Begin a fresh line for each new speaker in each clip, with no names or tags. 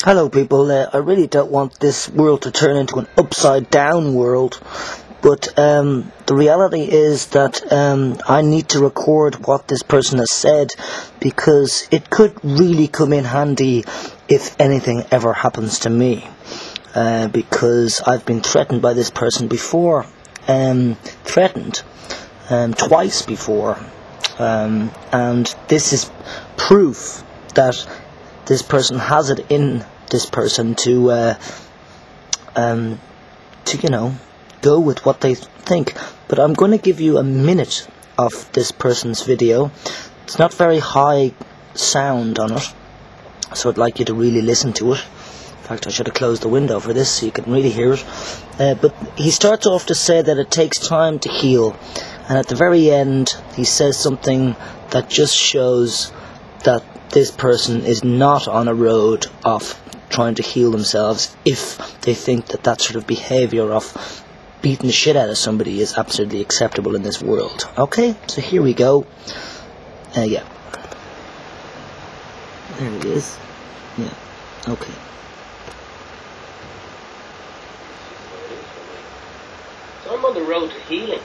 Hello people, I really don't want this world to turn into an upside down world, but the reality is that I need to record what this person has said, because it could really come in handy if anything ever happens to me, because I've been threatened by this person before, twice before, and this is proof that this person has it in this person to go with what they think. But I'm going to give you a minute of this person's video. It's not very high sound on it, so I'd like you to really listen to it. In fact, I should have closed the window for this so you can really hear it. But he starts off to say that it takes time to heal, and at the very end he says something that just shows that this person is not on a road of trying to heal themselves if they think that that sort of behaviour of beating the shit out of somebody is absolutely acceptable in this world. Okay, so here we go. Yeah. There it is. Yeah, okay.
So I'm on the road to healing.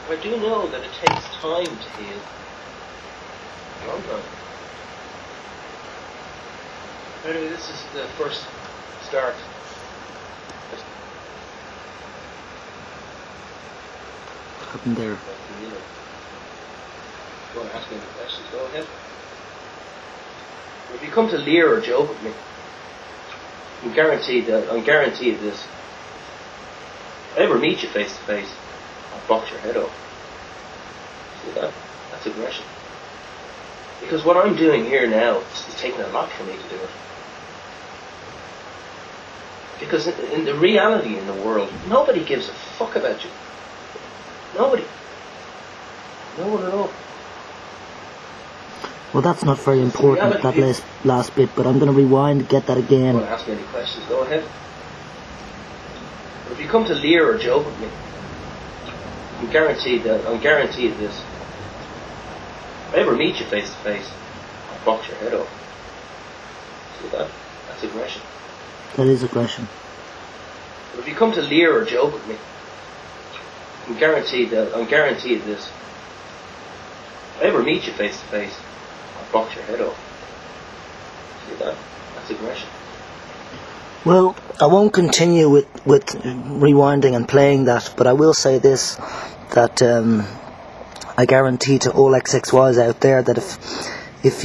I do know that it takes time to heal. Long time. Anyway, this is the first start.
What happened there?
If you want to ask me any questions, go ahead. If you come to leer or joke with me, I'm guaranteed this. If I ever meet you face to face, I'll box your head off. See that? That's aggression. Because what I'm doing here now is taking a lot for me to do it. Because in the reality in the world, nobody gives a fuck about you. Nobody. No one at all.
Well, that's not very important, that last bit, but I'm going to rewind and get that again.
If you want to ask me any questions, go ahead. But if you come to leer or joke with me, I'm guaranteed this. If I ever meet you face to face, I'll box your head off. See that? That's aggression.
That is aggression.
But if you come to leer or joke with me, I'm guaranteed this. If I ever meet you face to face, I'll box your head off. See that? That's aggression.
Well, I won't continue with rewinding and playing that, but I will say this, that I guarantee to all XXYs out there that if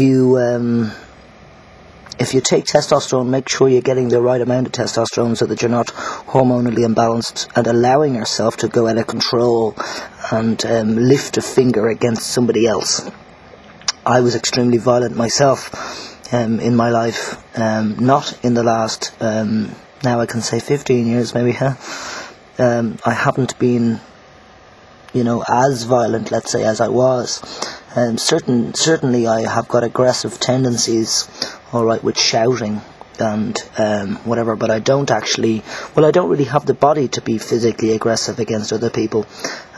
you take testosterone, make sure you're getting the right amount of testosterone so that you're not hormonally imbalanced and allowing yourself to go out of control and lift a finger against somebody else. I was extremely violent myself in my life, not in the last, now I can say 15 years maybe, I haven't been, as violent, let's say, as I was. Certainly I have got aggressive tendencies, alright, with shouting and whatever, but I don't really have the body to be physically aggressive against other people.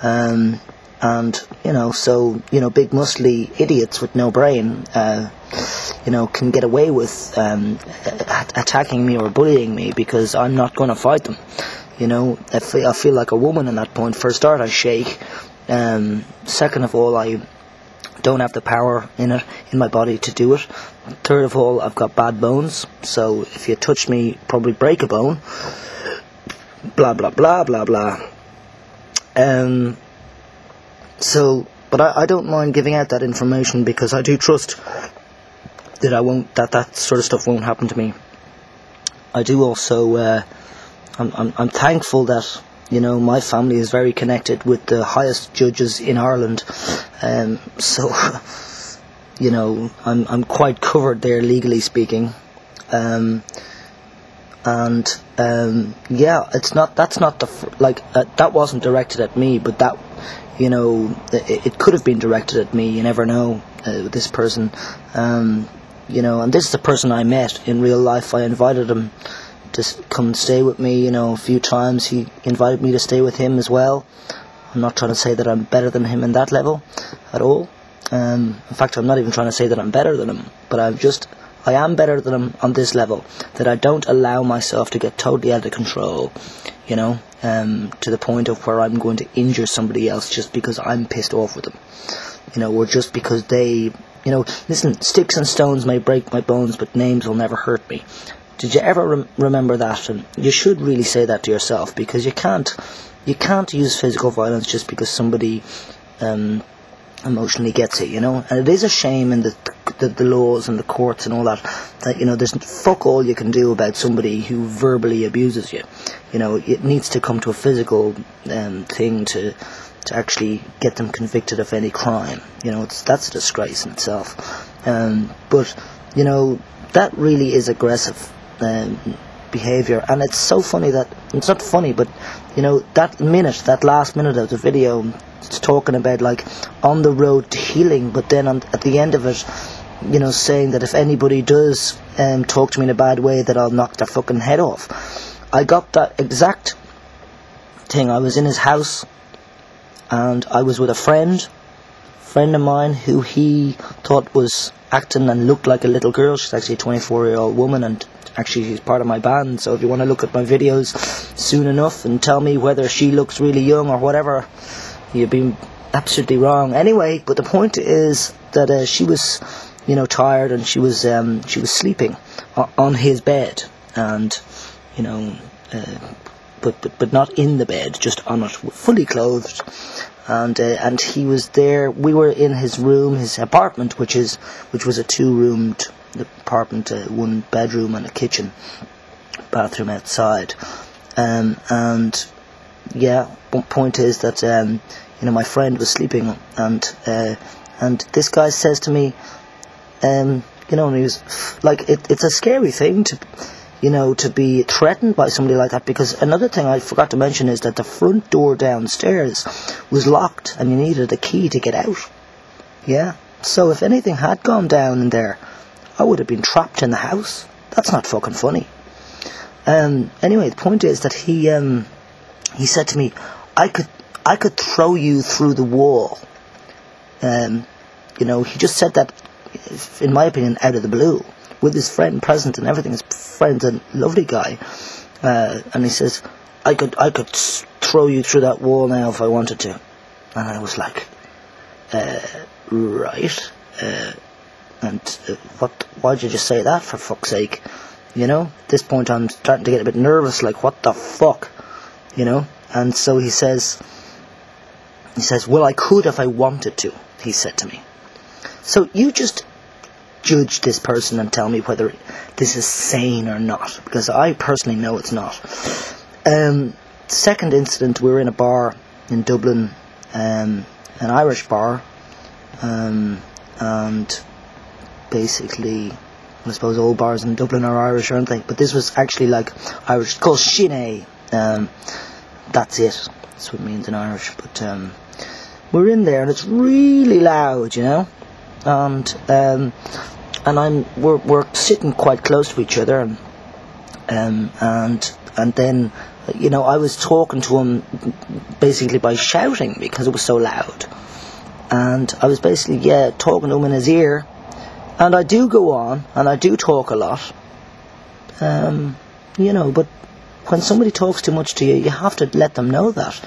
And, big muscly idiots with no brain, can get away with attacking me or bullying me because I'm not going to fight them. I feel like a woman at that point. For a start, I shake. Second of all, I don't have the power in my body to do it. Third of all, I've got bad bones, so if you touch me, probably break a bone. Blah blah blah blah blah. But I don't mind giving out that information because I do trust that that sort of stuff won't happen to me. I do also. I'm thankful that my family is very connected with the highest judges in Ireland, so I'm quite covered there legally speaking, yeah, that's not that wasn't directed at me, but that it could have been directed at me. You never know. This person, and this is the person I met in real life. I invited him to come and stay with me, a few times. He invited me to stay with him as well. I'm not trying to say that I'm better than him in that level at all. In fact, I'm not even trying to say that I'm better than him, but I am better than him on this level, that I don't allow myself to get totally out of control, you know, to the point of where I'm going to injure somebody else just because I'm pissed off with them, you know, or just because they, you know, listen, sticks and stones may break my bones, but names will never hurt me. Did you ever remember that? And you should really say that to yourself, because you can't use physical violence just because somebody emotionally gets it, you know. And it is a shame in the laws and the courts and all that, you know, there's fuck all you can do about somebody who verbally abuses you. You know, it needs to come to a physical thing to actually get them convicted of any crime. You know, that's a disgrace in itself. But, you know, that really is aggressive behaviour, and it's so funny that, it's not funny, but, you know, that last minute of the video, it's talking about, like, on the road to healing, but then at the end of it, you know, saying that if anybody does talk to me in a bad way, that I'll knock their fucking head off. I got that exact thing. I was in his house, and I was with a friend of mine who he thought was acting and looked like a little girl. She's actually a 24-year-old woman, and actually she's part of my band, so if you want to look at my videos soon enough and tell me whether she looks really young or whatever, you've been absolutely wrong. Anyway, but the point is that she was, you know, tired, and she was sleeping on his bed, and, you know, but not in the bed, just on it, fully clothed, and he was there. We were in his room, his apartment, which was a 2-roomed apartment, 1 bedroom and a kitchen, bathroom outside, and yeah, one point is that you know, my friend was sleeping, and this guy says to me, you know, and he was like, it's a scary thing to, you know, to be threatened by somebody like that, because another thing I forgot to mention is that the front door downstairs was locked and you needed a key to get out. Yeah, so if anything had gone down in there, I would have been trapped in the house. That's not fucking funny. Anyway, the point is that he said to me, I could throw you through the wall. You know, he just said that, in my opinion, out of the blue, with his friend present and everything. His friend's a lovely guy, and he says, I could throw you through that wall now if I wanted to. And I was like, right, and why'd you just say that, for fuck's sake? You know, at this point I'm starting to get a bit nervous, like, what the fuck, you know? And so he says, well, I could if I wanted to, he said to me. So you just judge this person and tell me whether this is sane or not, because I personally know it's not. Second incident, we were in a bar in Dublin, an Irish bar, and basically, I suppose all bars in Dublin are Irish, aren't they? But this was actually like Irish. It's called Shinné. That's it. That's what it means in Irish. But we're in there, and it's really loud, you know. And we're sitting quite close to each other, and then, you know, I was talking to him basically by shouting because it was so loud, and I was basically talking to him in his ear. And I do go on, and I do talk a lot, you know, but when somebody talks too much to you, you have to let them know that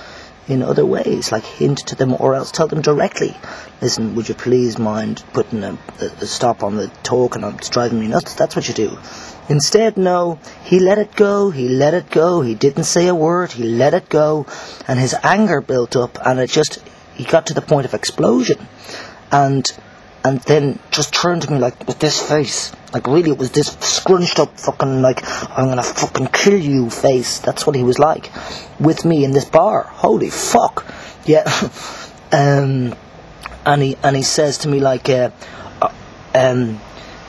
in other ways, like hint to them, or else tell them directly, listen, would you please mind putting a stop on the talk, and it's driving me nuts. That's what you do. Instead, no, he let it go, he didn't say a word, he let it go, and his anger built up, and he got to the point of explosion, and then just turned to me like with this face, like really it was this scrunched up fucking like, I'm gonna fucking kill you face. That's what he was like with me in this bar. Holy fuck. Yeah. And he says to me like,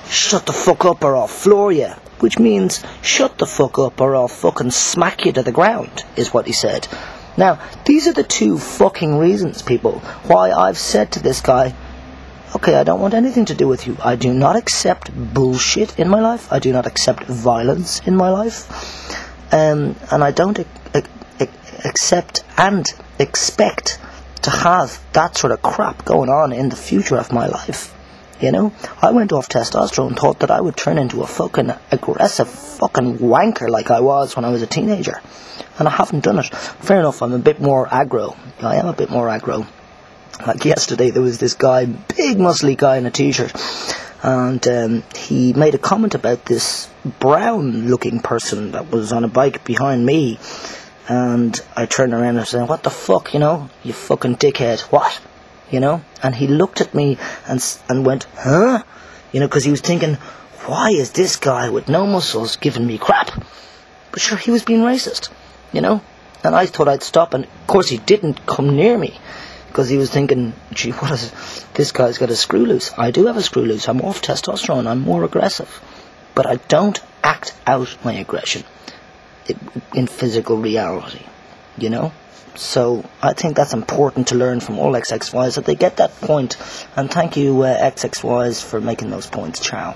shut the fuck up or I'll floor you, which means shut the fuck up or I'll fucking smack you to the ground, is what he said. Now, these are the two fucking reasons, people, why I've said to this guy, okay, I don't want anything to do with you. I do not accept bullshit in my life. I do not accept violence in my life. And I don't accept and expect to have that sort of crap going on in the future of my life. You know, I went off testosterone, thought that I would turn into a fucking aggressive fucking wanker like I was when I was a teenager. And I haven't done it. Fair enough, I'm a bit more aggro. I am a bit more aggro. Like yesterday, there was this guy, big muscly guy in a t-shirt, and he made a comment about this brown-looking person that was on a bike behind me. And I turned around and said, "What the fuck, you know? You fucking dickhead. What?" You know? And he looked at me and went, "Huh?" You know, because he was thinking, why is this guy with no muscles giving me crap? But sure, he was being racist, you know? And I thought I'd stop, and of course he didn't come near me, because he was thinking, gee, what is it? This guy's got a screw loose. I do have a screw loose. I'm off testosterone. I'm more aggressive. But I don't act out my aggression in physical reality, you know? So I think that's important to learn from all XXYs, that they get that point. And thank you, XXYs, for making those points. Ciao.